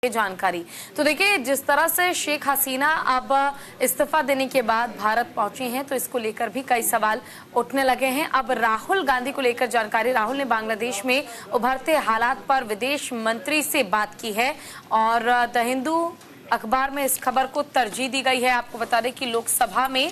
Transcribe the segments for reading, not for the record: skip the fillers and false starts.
जानकारी। तो देखिए, जिस तरह से शेख हसीना अब इस्तीफा देने के बाद भारत पहुंची हैं, तो इसको लेकर भी कई सवाल उठने लगे हैं। अब राहुल गांधी को लेकर जानकारी। राहुल ने बांग्लादेश में उभरते हालात पर विदेश मंत्री से बात की है और द हिंदू अखबार में इस खबर को तरजीह दी गई है। आपको बता दें कि लोकसभा में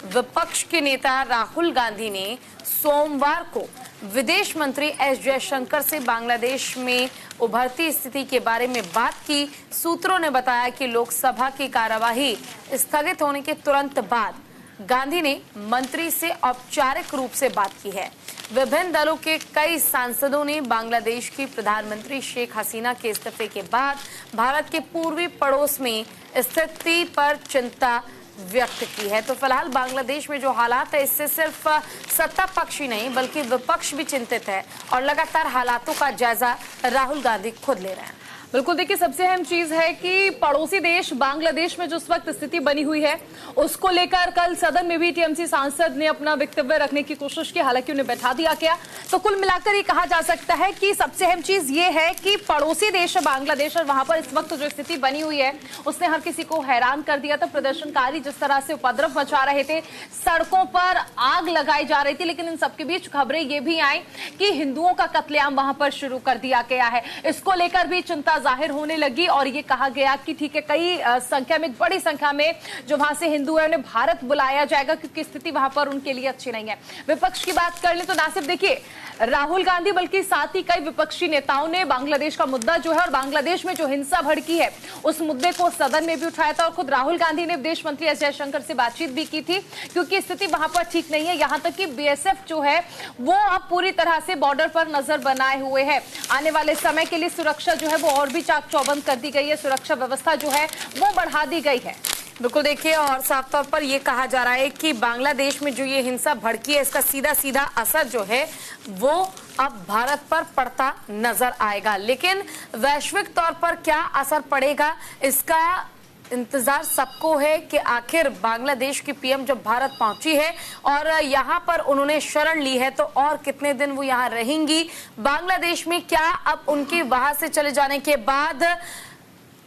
विपक्ष के नेता राहुल गांधी ने सोमवार को विदेश मंत्री एस जयशंकर से बांग्लादेश में उभरती स्थिति के बारे में बात की। सूत्रों ने बताया कि लोकसभा की कार्यवाही स्थगित होने के तुरंत बाद गांधी ने मंत्री से औपचारिक रूप से बात की है। विभिन्न दलों के कई सांसदों ने बांग्लादेश की प्रधानमंत्री शेख हसीना के इस्तीफे के बाद भारत के पूर्वी पड़ोस में स्थिति पर चिंता व्यक्त की है। तो फिलहाल बांग्लादेश में जो हालात है, इससे सिर्फ सत्ता पक्ष ही नहीं बल्कि विपक्ष भी चिंतित है और लगातार हालातों का जायजा राहुल गांधी खुद ले रहे हैं। बिल्कुल, देखिए, सबसे अहम चीज है कि पड़ोसी देश बांग्लादेश में जो इस वक्त स्थिति बनी हुई है उसको लेकर कल सदन में भी टीएमसी सांसद ने अपना वक्तव्य रखने की कोशिश की, हालांकि उन्हें बैठा दिया गया। तो कुल मिलाकर ये कहा जा सकता है कि सबसे अहम चीज ये है कि पड़ोसी देश बांग्लादेश और वहां पर इस वक्त जो स्थिति बनी हुई है उसने हर किसी को हैरान कर दिया था। प्रदर्शनकारी जिस तरह से उपद्रव मचा रहे थे, सड़कों पर आग लगाई जा रही थी, लेकिन इन सबके बीच खबरें ये भी आई कि हिंदुओं का कत्लेआम वहां पर शुरू कर दिया गया है। इसको लेकर भी चिंता जाहिर होने लगी और ये कहा गया कि ठीक है, कई संख्या में, बड़ी संख्या में जो वहां से हिंदू है उन्हें भारत बुलाया जाएगा क्योंकि स्थिति वहां पर उनके लिए अच्छी नहीं है। विपक्ष की बात कर ले तो ना सिर्फ देखिए राहुल गांधी बल्कि साथ ही कई विपक्षी नेताओं ने बांग्लादेश का मुद्दा जो है और बांग्लादेश में जो हिंसा भड़की है उस मुद्दे को सदन में भी उठाया था और खुद राहुल गांधी ने विदेश मंत्री एस जयशंकर से बातचीत भी की थी क्योंकि स्थिति वहां पर ठीक नहीं है। यहां तक कि बीएसएफ जो है वो अब पूरी तरह से बॉर्डर पर नजर बनाए हुए है। आने वाले समय के लिए सुरक्षा जो है वो और भी चाक चौबंद कर दी गई है, सुरक्षा व्यवस्था जो है वो बढ़ा दी गई है। बिल्कुल, देखिए, और साफ तौर पर यह कहा जा रहा है कि बांग्लादेश में जो ये हिंसा भड़की है इसका सीधा सीधा असर जो है वो अब भारत पर पड़ता नजर आएगा। लेकिन वैश्विक तौर पर क्या असर पड़ेगा, इसका इंतजार सबको है कि आखिर बांग्लादेश की पीएम जब भारत पहुंची है और यहां पर उन्होंने शरण ली है तो और कितने दिन वो यहां रहेंगी, बांग्लादेश में क्या अब उनके वहां से चले जाने के बाद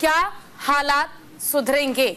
क्या हालात सुधरेंगे।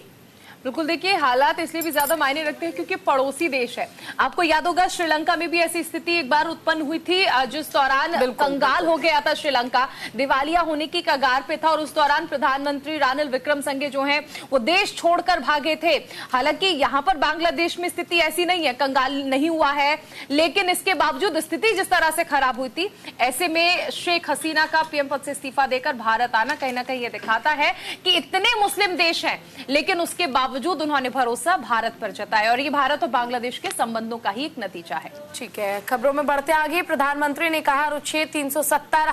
बिल्कुल, देखिए, हालात इसलिए भी ज्यादा मायने रखते हैं क्योंकि पड़ोसी देश है। आपको याद होगा श्रीलंका में भी ऐसी स्थिति एक बार उत्पन्न हुई थी जिस दौरान कंगाल हो गया था श्रीलंका, दिवालिया होने की कगार पे था और उस दौरान प्रधानमंत्री रानिल विक्रमसिंघे जो हैं वो देश छोड़कर भागे थे। हालांकि यहाँ पर बांग्लादेश में स्थिति ऐसी नहीं है, कंगाल नहीं हुआ है, लेकिन इसके बावजूद स्थिति जिस तरह से खराब हुई थी, ऐसे में शेख हसीना का पीएम पद से इस्तीफा देकर भारत आना कहीं ना कहीं ये दिखाता है कि इतने मुस्लिम देश हैं लेकिन उसके बावजूद उन्होंने भरोसा भारत पर जताया और ये भारत और बांग्लादेश के संबंधों का ही एक नतीजा है। ठीक है, खबरों में बढ़ते आगे। प्रधानमंत्री ने कहा अनुच्छेद 370